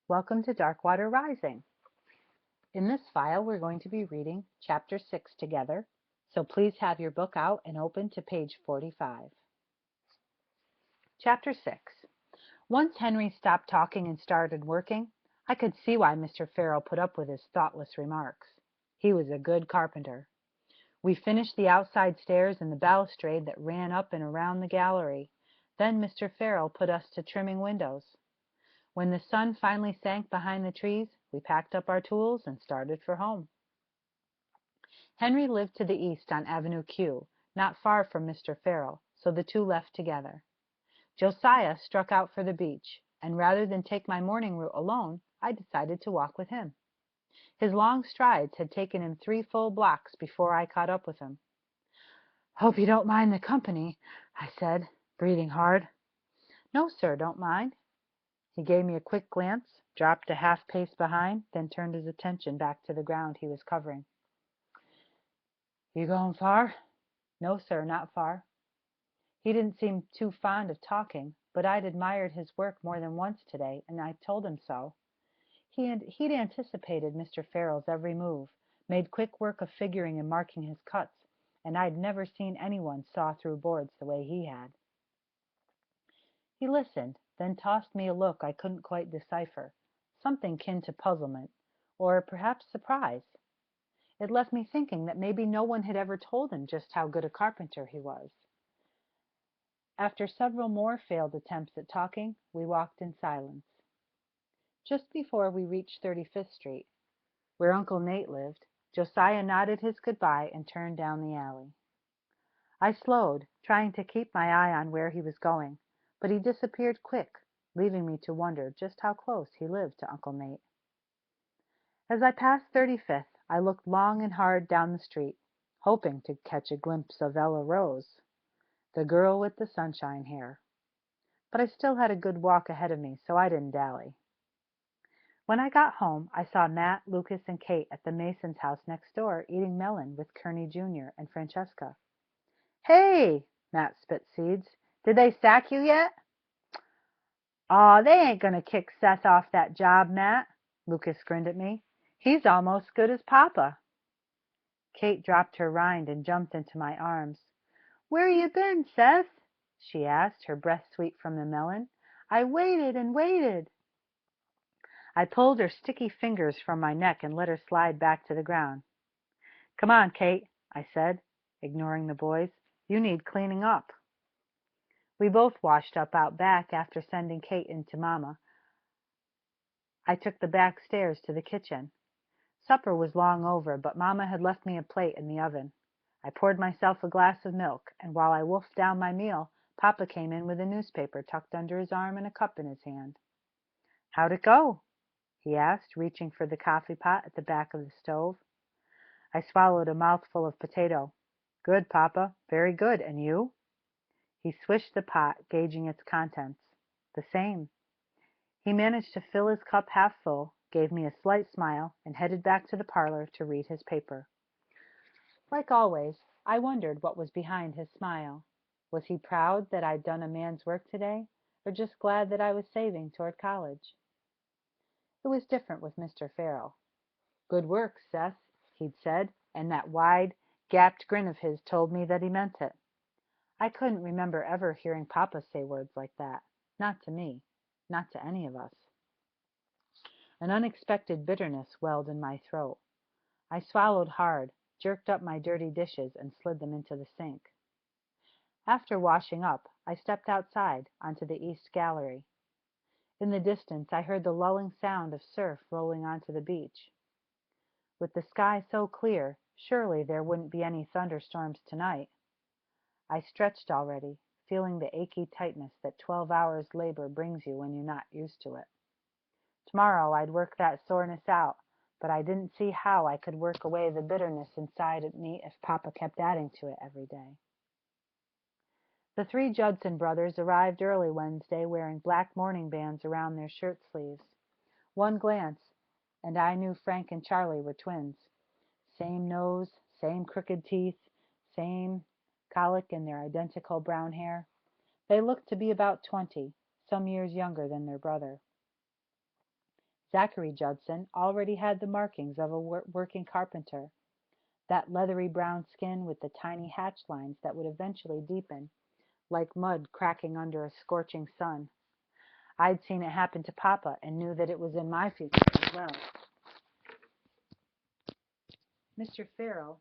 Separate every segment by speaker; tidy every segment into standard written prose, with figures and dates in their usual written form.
Speaker 1: Welcome to Darkwater Rising. In this file, we're going to be reading Chapter 6 together, so please have your book out and open to page 45. Chapter 6. Once Henry stopped talking and started working, I could see why Mr. Farrell put up with his thoughtless remarks. He was a good carpenter. We finished the outside stairs and the balustrade that ran up and around the gallery. Then Mr. Farrell put us to trimming windows. When the sun finally sank behind the trees, we packed up our tools and started for home. Henry lived to the east on Avenue Q, not far from Mr. Farrell, so the two left together. Josiah struck out for the beach, and rather than take my morning route alone, I decided to walk with him. His long strides had taken him 3 full blocks before I caught up with him. "Hope you don't mind the company," I said, breathing hard. "No, sir, don't mind." He gave me a quick glance, dropped a half pace behind, then turned his attention back to the ground he was covering. "You going far?" "No, sir, not far." He didn't seem too fond of talking, but I'd admired his work more than once today, and I told him so. He'd anticipated Mr. Farrell's every move, made quick work of figuring and marking his cuts, and I'd never seen anyone saw through boards the way he had. He listened, then tossed me a look I couldn't quite decipher, something kin to puzzlement, or perhaps surprise. It left me thinking that maybe no one had ever told him just how good a carpenter he was. After several more failed attempts at talking, we walked in silence. Just before we reached 35th Street, where Uncle Nate lived, Josiah nodded his goodbye and turned down the alley. I slowed, trying to keep my eye on where he was going, but he disappeared quick, leaving me to wonder just how close he lived to Uncle Nate. As I passed 35th, I looked long and hard down the street, hoping to catch a glimpse of Ella Rose, the girl with the sunshine hair. But I still had a good walk ahead of me, so I didn't dally. When I got home, I saw Matt, Lucas, and Kate at the Masons' house next door eating melon with Kearney Jr. and Francesca. "Hey!" Matt spit seeds. "Did they sack you yet?" "Aw, they ain't gonna kick Seth off that job, Matt." Lucas grinned at me. "He's almost good as Papa." Kate dropped her rind and jumped into my arms. "Where you been, Seth?" she asked, her breath sweet from the melon. "I waited and waited." I pulled her sticky fingers from my neck and let her slide back to the ground. "Come on, Kate," I said, ignoring the boys. "You need cleaning up." We both washed up out back after sending Kate in to Mama. I took the back stairs to the kitchen. Supper was long over, but Mama had left me a plate in the oven. I poured myself a glass of milk, and while I wolfed down my meal, Papa came in with a newspaper tucked under his arm and a cup in his hand. "How'd it go?" he asked, reaching for the coffee pot at the back of the stove. I swallowed a mouthful of potato. "Good, Papa, very good. And you?" He swished the pot, gauging its contents. "The same." He managed to fill his cup half full, gave me a slight smile, and headed back to the parlor to read his paper. Like always, I wondered what was behind his smile. Was he proud that I'd done a man's work today, or just glad that I was saving toward college? It was different with Mr. Farrell. "Good work, Seth," he'd said, and that wide, gapped grin of his told me that he meant it. I couldn't remember ever hearing Papa say words like that. Not to me. Not to any of us. An unexpected bitterness welled in my throat. I swallowed hard, jerked up my dirty dishes, and slid them into the sink. After washing up, I stepped outside onto the east gallery. In the distance, I heard the lulling sound of surf rolling onto the beach. With the sky so clear, surely there wouldn't be any thunderstorms tonight. I stretched already, feeling the achy tightness that 12 hours labor brings you when you're not used to it. Tomorrow I'd work that soreness out, but I didn't see how I could work away the bitterness inside of me if Papa kept adding to it every day. The 3 Judson brothers arrived early Wednesday wearing black mourning bands around their shirt sleeves. One glance, and I knew Frank and Charlie were twins. Same nose, same crooked teeth, same colic in their identical brown hair. They looked to be about 20, some years younger than their brother. Zachary Judson already had the markings of a working carpenter, that leathery brown skin with the tiny hatch lines that would eventually deepen, like mud cracking under a scorching sun. I'd seen it happen to Papa and knew that it was in my future as well. Mr. Farrell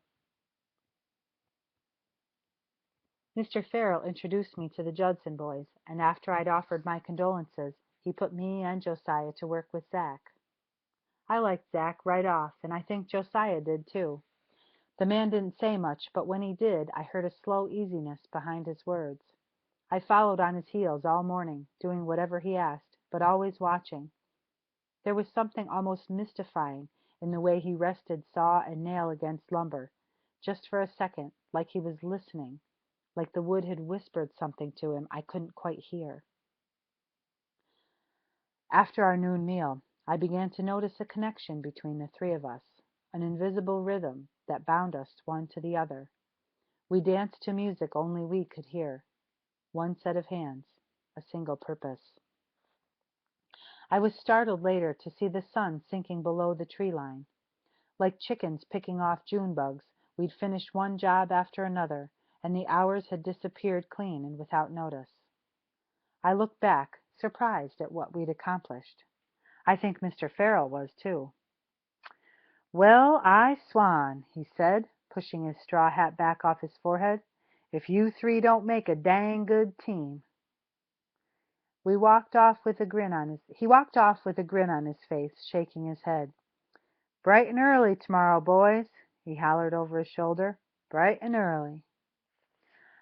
Speaker 1: Mr. Farrell introduced me to the Judson boys, and after I'd offered my condolences, he put me and Josiah to work with Zach. I liked Zach right off, and I think Josiah did too. The man didn't say much, but when he did, I heard a slow easiness behind his words. I followed on his heels all morning, doing whatever he asked, but always watching. There was something almost mystifying in the way he rested saw and nail against lumber, just for a second, like he was listening, like the wood had whispered something to him I couldn't quite hear. After our noon meal, I began to notice a connection between the three of us, an invisible rhythm that bound us one to the other. We danced to music only we could hear. One set of hands, a single purpose. I was startled later to see the sun sinking below the tree line. Like chickens picking off June bugs, we'd finished one job after another, and the hours had disappeared clean and without notice. I looked back, surprised at what we'd accomplished. I think Mr. Farrell was, too. "Well, I swan," he said, pushing his straw hat back off his forehead, "if you three don't make a dang good team." He walked off with a grin on his face, shaking his head. "Bright and early tomorrow, boys," he hollered over his shoulder. "Bright and early."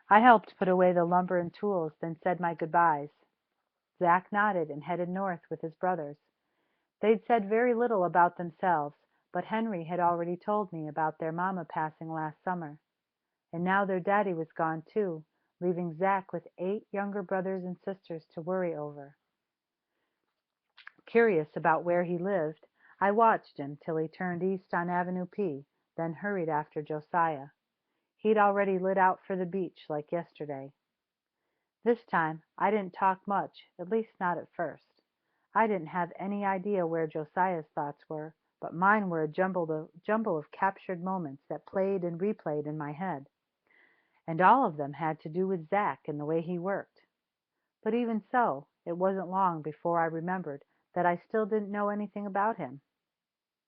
Speaker 1: I helped put away the lumber and tools, then said my goodbyes. Zach nodded and headed north with his brothers. They'd said very little about themselves, but Henry had already told me about their mama passing last summer. And now their daddy was gone too, leaving Zach with 8 younger brothers and sisters to worry over. Curious about where he lived, I watched him till he turned east on Avenue P, then hurried after Josiah. He'd already lit out for the beach like yesterday. This time I didn't talk much, at least not at first. I didn't have any idea where Josiah's thoughts were, but mine were a jumble of captured moments that played and replayed in my head. And all of them had to do with Zach and the way he worked. But even so, it wasn't long before I remembered that I still didn't know anything about him.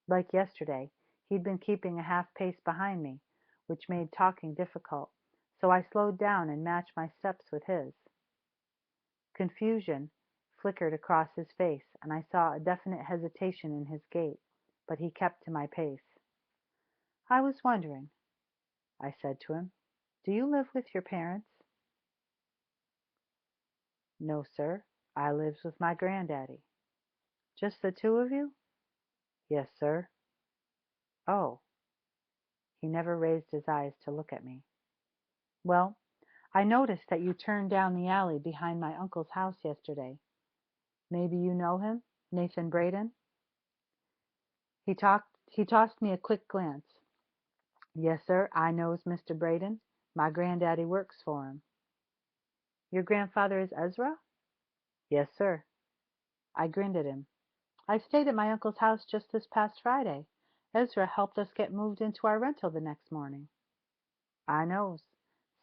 Speaker 1: Like yesterday, he'd been keeping a half pace behind me, which made talking difficult, so I slowed down and matched my steps with his. Confusion flickered across his face, and I saw a definite hesitation in his gait, but he kept to my pace. "I was wondering," I said to him, "do you live with your parents?" "No, sir. I lives with my granddaddy." "Just the two of you?" "Yes, sir." "Oh." He never raised his eyes to look at me. "Well, I noticed that you turned down the alley behind my uncle's house yesterday. Maybe you know him, Nathan Braden?" He tossed me a quick glance. "Yes, sir, I knows Mr. Braden. My granddaddy works for him." "Your grandfather is Ezra?" "Yes, sir." I grinned at him. "I stayed at my uncle's house just this past Friday. Ezra helped us get moved into our rental the next morning." "I knows.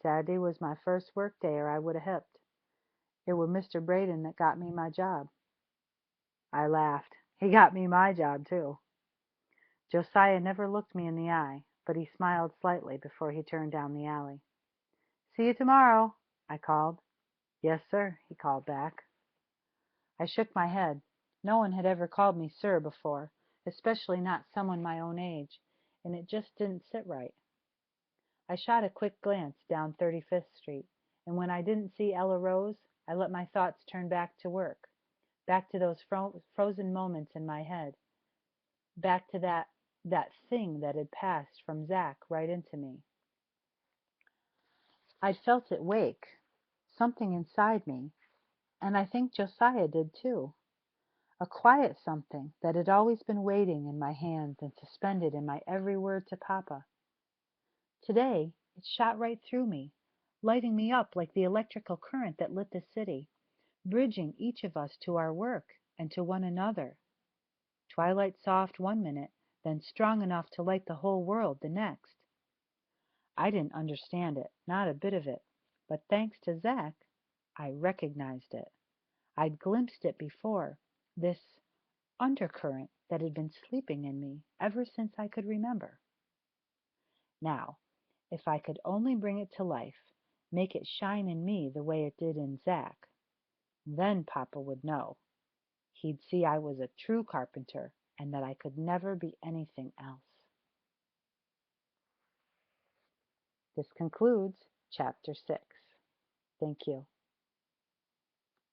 Speaker 1: Saturday was my first work day or I would 'a' hipped. It were Mr. Braden that got me my job." I laughed. "He got me my job, too." Josiah never looked me in the eye, but he smiled slightly before he turned down the alley. "See you tomorrow," I called. "Yes, sir," he called back. I shook my head. No one had ever called me sir before, especially not someone my own age, and it just didn't sit right. I shot a quick glance down 35th Street, and when I didn't see Ella Rose, I let my thoughts turn back to work, back to those frozen moments in my head, back to that thing that had passed from Zach right into me. I'd felt it wake, something inside me, and I think Josiah did too. A quiet something that had always been waiting in my hands and suspended in my every word to Papa. Today, it shot right through me, lighting me up like the electrical current that lit the city, bridging each of us to our work and to one another. twilight soft one minute, then strong enough to light the whole world the next. I didn't understand it, not a bit of it, but thanks to Zack, I recognized it. I'd glimpsed it before, this undercurrent that had been sleeping in me ever since I could remember. Now, if I could only bring it to life, make it shine in me the way it did in Zack, then Papa would know. He'd see I was a true carpenter and that I could never be anything else. This concludes Chapter 6. Thank you.